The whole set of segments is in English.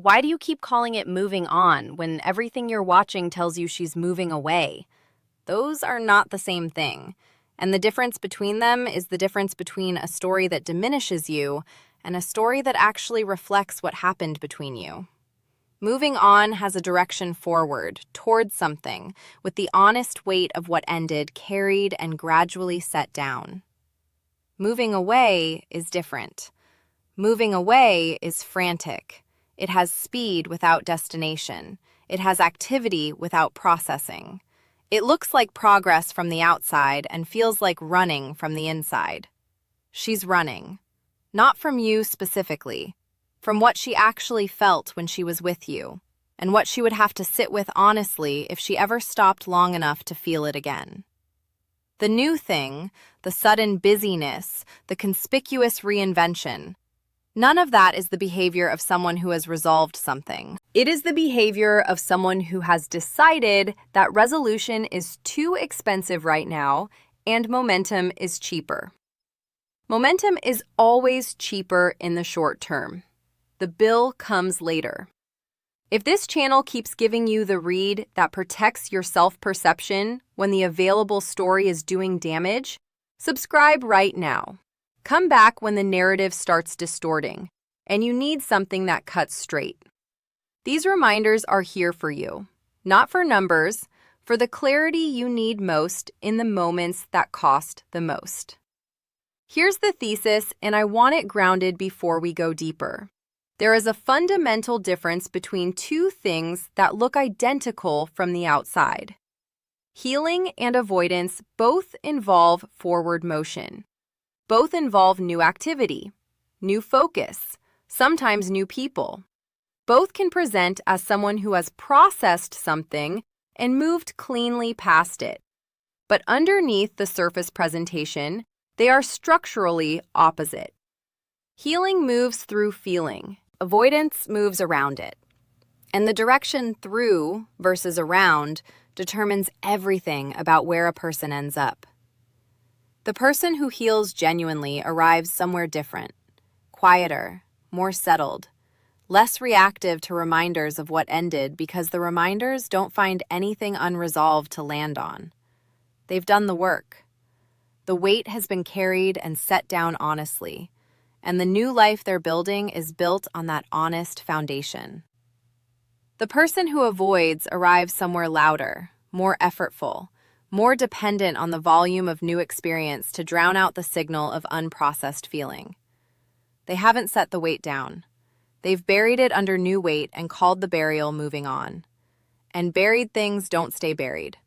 Why do you keep calling it moving on when everything you're watching tells you she's moving away? Those are not the same thing. And the difference between them is the difference between a story that diminishes you and a story that actually reflects what happened between you. Moving on has a direction forward, towards something, with the honest weight of what ended carried and gradually set down. Moving away is different. Moving away is frantic. It has speed without destination. It has activity without processing. It looks like progress from the outside and feels like running from the inside. She's running. Not from you specifically, from what she actually felt when she was with you, and what she would have to sit with honestly if she ever stopped long enough to feel it again. The new thing, the sudden busyness, the conspicuous reinvention, none of that is the behavior of someone who has resolved something. It is the behavior of someone who has decided that resolution is too expensive right now and momentum is cheaper. Momentum is always cheaper in the short term. The bill comes later. If this channel keeps giving you the read that protects your self-perception when the available story is doing damage, subscribe right now. Come back when the narrative starts distorting, and you need something that cuts straight. These reminders are here for you, not for numbers, for the clarity you need most in the moments that cost the most. Here's the thesis, and I want it grounded before we go deeper. There is a fundamental difference between two things that look identical from the outside. Healing and avoidance both involve forward motion. Both involve new activity, new focus, sometimes new people. Both can present as someone who has processed something and moved cleanly past it. But underneath the surface presentation, they are structurally opposite. Healing moves through feeling. Avoidance moves around it. And the direction through versus around determines everything about where a person ends up. The person who heals genuinely arrives somewhere different, quieter, more settled, less reactive to reminders of what ended because the reminders don't find anything unresolved to land on. They've done the work. The weight has been carried and set down honestly, and the new life they're building is built on that honest foundation. The person who avoids arrives somewhere louder, more effortful, more dependent on the volume of new experience to drown out the signal of unprocessed feeling. They haven't set the weight down. They've buried it under new weight and called the burial moving on. And buried things don't stay buried.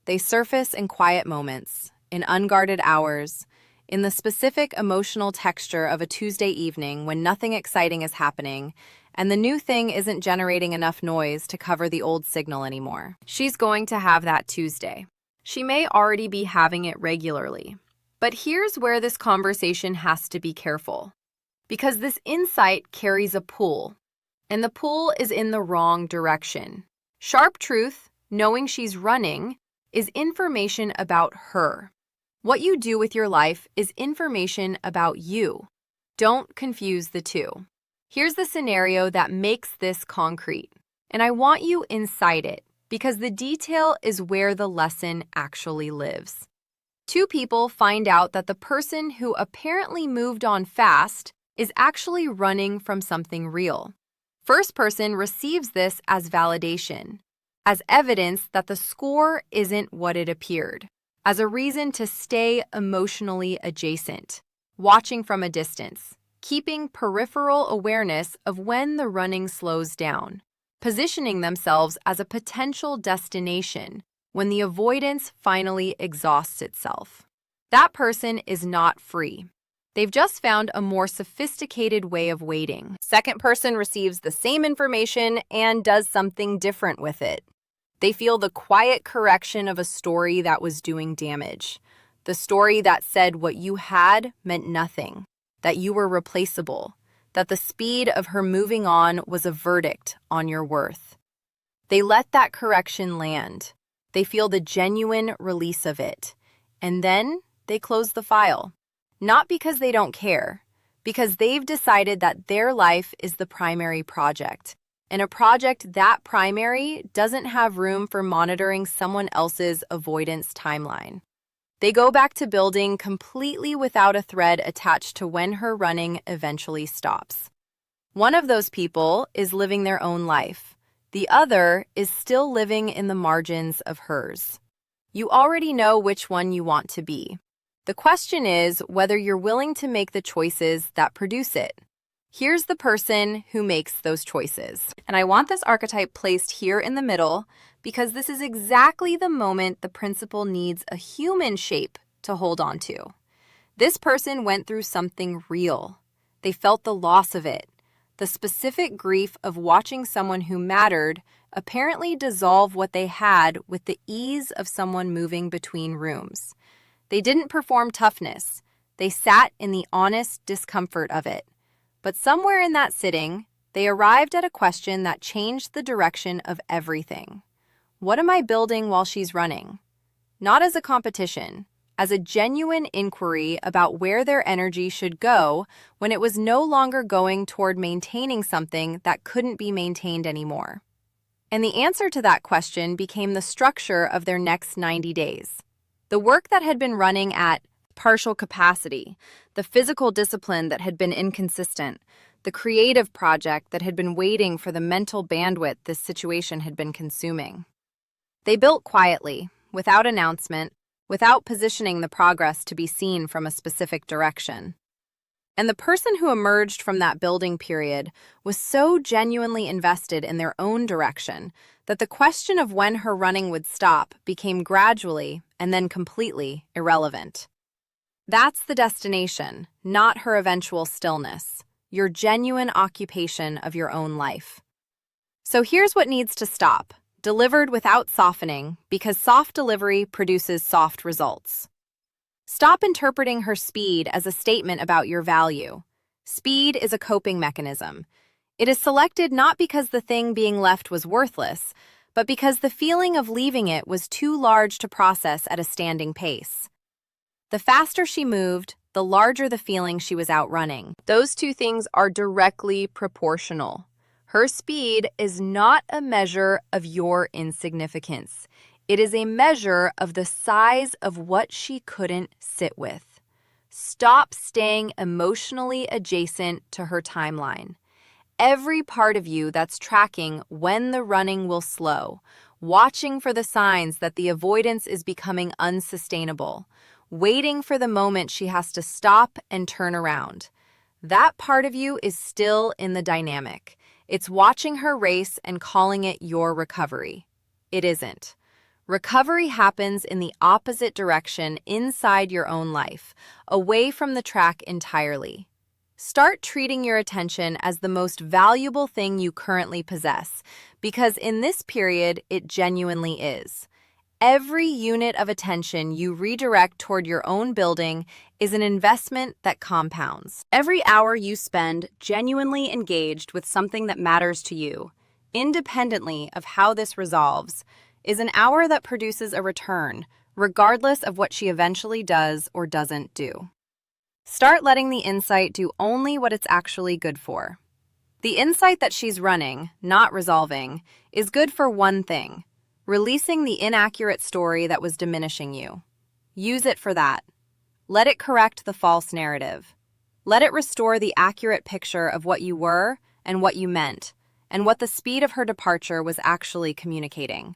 They surface in quiet moments, in unguarded hours, in the specific emotional texture of a Tuesday evening when nothing exciting is happening and the new thing isn't generating enough noise to cover the old signal anymore. She's going to have that Tuesday. She may already be having it regularly. But here's where this conversation has to be careful. Because this insight carries a pull, and the pull is in the wrong direction. Sharp truth, knowing she's running, is information about her. What you do with your life is information about you. Don't confuse the two. Here's the scenario that makes this concrete, and I want you inside it because the detail is where the lesson actually lives. Two people find out that the person who apparently moved on fast is actually running from something real. First person receives this as validation, as evidence that the score isn't what it appeared, as a reason to stay emotionally adjacent, watching from a distance, keeping peripheral awareness of when the running slows down, positioning themselves as a potential destination when the avoidance finally exhausts itself. That person is not free. They've just found a more sophisticated way of waiting. Second person receives the same information and does something different with it. They feel the quiet correction of a story that was doing damage. The story that said what you had meant nothing, that you were replaceable, that the speed of her moving on was a verdict on your worth. They let that correction land. They feel the genuine release of it. And then they close the file. Not because they don't care, because they've decided that their life is the primary project, and a project that primary doesn't have room for monitoring someone else's avoidance timeline. They go back to building completely without a thread attached to when her running eventually stops. One of those people is living their own life. The other is still living in the margins of hers. You already know which one you want to be. The question is whether you're willing to make the choices that produce it. Here's the person who makes those choices. And I want this archetype placed here in the middle because this is exactly the moment the principle needs a human shape to hold on to. This person went through something real. They felt the loss of it. The specific grief of watching someone who mattered apparently dissolve what they had with the ease of someone moving between rooms. They didn't perform toughness. They sat in the honest discomfort of it. But somewhere in that sitting, they arrived at a question that changed the direction of everything. What am I building while she's running? Not as a competition, as a genuine inquiry about where their energy should go when it was no longer going toward maintaining something that couldn't be maintained anymore. And the answer to that question became the structure of their next 90 days. The work that had been running at partial capacity, the physical discipline that had been inconsistent, the creative project that had been waiting for the mental bandwidth this situation had been consuming. They built quietly, without announcement, without positioning the progress to be seen from a specific direction. And the person who emerged from that building period was so genuinely invested in their own direction that the question of when her running would stop became gradually and then completely irrelevant. That's the destination, not her eventual stillness, your genuine occupation of your own life. So here's what needs to stop, delivered without softening, because soft delivery produces soft results. Stop interpreting her speed as a statement about your value. Speed is a coping mechanism. It is selected not because the thing being left was worthless, but because the feeling of leaving it was too large to process at a standing pace. The faster she moved, the larger the feeling she was outrunning. Those two things are directly proportional. Her speed is not a measure of your insignificance. It is a measure of the size of what she couldn't sit with. Stop staying emotionally adjacent to her timeline. Every part of you that's tracking when the running will slow, watching for the signs that the avoidance is becoming unsustainable, waiting for the moment she has to stop and turn around. That part of you is still in the dynamic. It's watching her race and calling it your recovery. It isn't. Recovery happens in the opposite direction inside your own life, away from the track entirely. Start treating your attention as the most valuable thing you currently possess, because in this period, it genuinely is. Every unit of attention you redirect toward your own building is an investment that compounds. Every hour you spend genuinely engaged with something that matters to you, independently of how this resolves, is an hour that produces a return, regardless of what she eventually does or doesn't do. Start letting the insight do only what it's actually good for. The insight that she's running, not resolving, is good for one thing: releasing the inaccurate story that was diminishing you. Use it for that. Let it correct the false narrative. Let it restore the accurate picture of what you were and what you meant, and what the speed of her departure was actually communicating.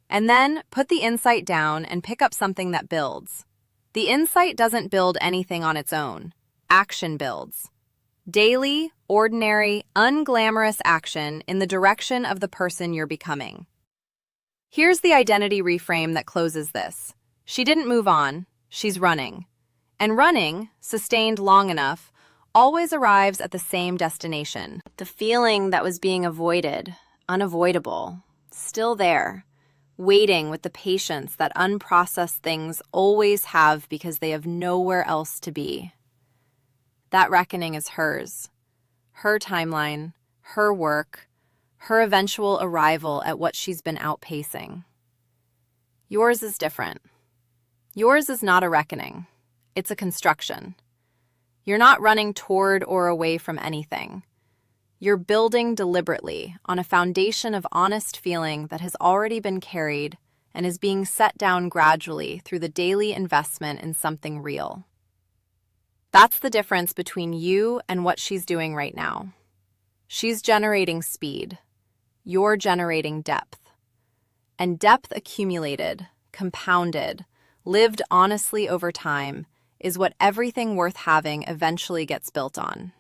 And then put the insight down and pick up something that builds. The insight doesn't build anything on its own. Action builds. Daily, ordinary, unglamorous action in the direction of the person you're becoming. Here's the identity reframe that closes this. She didn't move on, she's running. And running, sustained long enough, always arrives at the same destination. The feeling that was being avoided, unavoidable, still there, waiting with the patience that unprocessed things always have because they have nowhere else to be. That reckoning is hers. Her timeline, her work, her eventual arrival at what she's been outpacing. Yours is different. Yours is not a reckoning. It's a construction. You're not running toward or away from anything. You're building deliberately on a foundation of honest feeling that has already been carried and is being set down gradually through the daily investment in something real. That's the difference between you and what she's doing right now. She's generating speed. You're generating depth. And depth accumulated, compounded, lived honestly over time is what everything worth having eventually gets built on.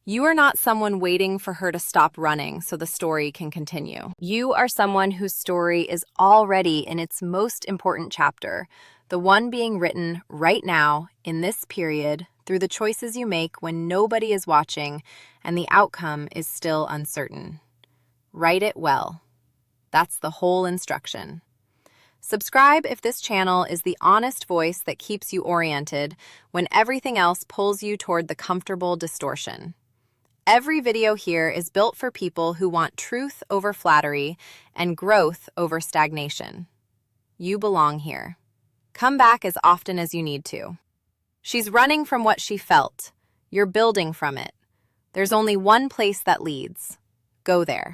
You are not someone waiting for her to stop running so the story can continue. You are someone whose story is already in its most important chapter, the one being written right now, in this period, through the choices you make when nobody is watching and the outcome is still uncertain. Write it well. That's the whole instruction. Subscribe if this channel is the honest voice that keeps you oriented when everything else pulls you toward the comfortable distortion. Every video here is built for people who want truth over flattery and growth over stagnation. You belong here. Come back as often as you need to. She's running from what she felt. You're building from it. There's only one place that leads. Go there.